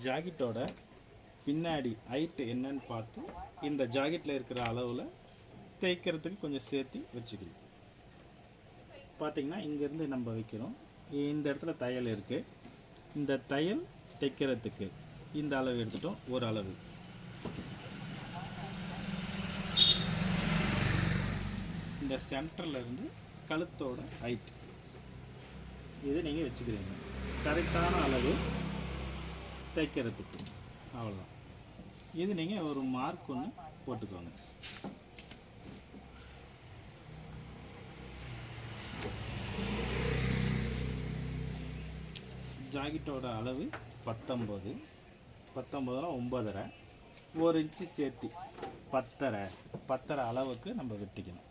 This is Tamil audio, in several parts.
ஜாக்கெட்டோட பின்னாடி ஹைட்டு என்னன்னு பார்த்து இந்த ஜாக்கெட்டில் இருக்கிற அளவில் தைக்கிறதுக்கு கொஞ்சம் சேர்த்து வச்சுக்கணும். பார்த்திங்கன்னா இங்கேருந்து நம்ம வைக்கிறோம், இந்த இடத்துல தையல் இருக்குது. இந்த தையல் தைக்கிறதுக்கு இந்த அளவு எடுத்துட்டோம். ஒரு அளவு இந்த சென்டர்லேருந்து கழுத்தோட ஹைட் இது நீங்கள் வச்சுக்கிறீங்க. கரெக்டான அளவு தைக்கிறதுக்கு அவ்வளோதான். இது நீங்கள் ஒரு மார்க் ஒன்று போட்டுக்கோங்க. ஜாக்கெட்டோட அளவு 19, 19 9.5, 1 இன்ச்சு சேர்த்து 10.5 அளவுக்கு நம்ம வெட்டிக்கணும்.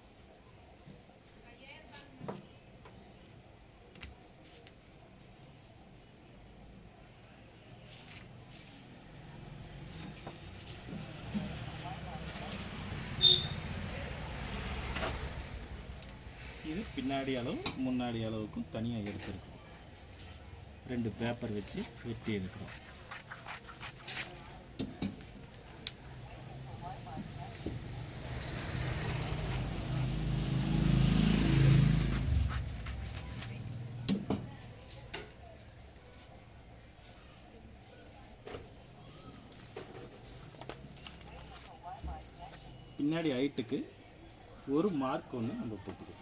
இது பின்னாடி அளவு முன்னாடி அளவுக்கும் தனியாக எடுத்துருக்கோம். 2 பேப்பர் வச்சு வெட்டி எடுக்கிறோம். பின்னாடி ஹைட்டுக்கு ஒரு மார்க் ஒன்று நம்ம போட்டுக்கிறோம்.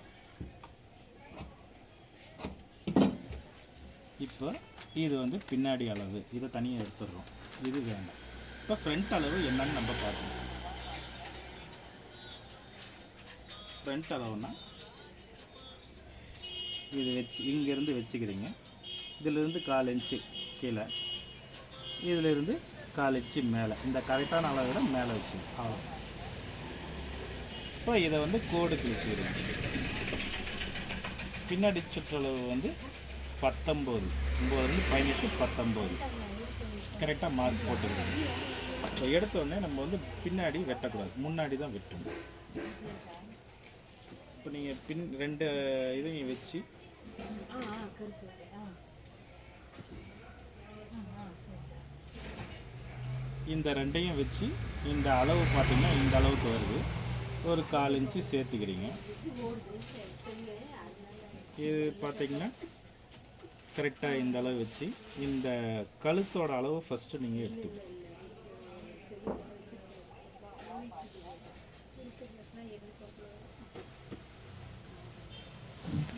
இப்போ இது வந்து பின்னாடி அளவு, இதை தனியாக எடுத்துடுறோம். இது வேண்டாம். இப்போ ஃப்ரண்ட் அளவு என்னன்னு நம்ம பார்க்கணும். ஃப்ரண்ட் அளவுனா இது வச்சு இங்கேருந்து வச்சுக்கிறீங்க. இதிலிருந்து 1/4 இன்ச்சு கீழே, இதிலிருந்து 1/4 இன்ச்சு மேலே, இந்த கரெக்டான அளவை விட மேலே வச்சுக்கணும். அவ்வளோ. இப்போ இதை வந்து கோடு கிழிச்சுக்கிறீங்க. பின்னாடி சுற்றளவு வந்து 19, 9 18 19 கரெக்டாக மார்க் போட்டுக்கிறோம். இப்போ எடுத்தோடனே நம்ம வந்து பின்னாடி வெட்டக்கூடாது, முன்னாடி தான் வெட்டணும். இப்போ நீங்கள் 2 இதையும் வச்சு இந்த 2ஐயும் வச்சு இந்த அளவு பார்த்திங்கன்னா இந்த அளவுக்கு வருது. ஒரு 1/4 இன்ச்சு சேர்த்துக்கிறீங்க. இது பார்த்திங்கன்னா கரெக்டாக இந்த அளவு வச்சு இந்த கழுத்தோட அளவு ஃபஸ்ட்டு நீங்கள் எடுத்துக்கணும்.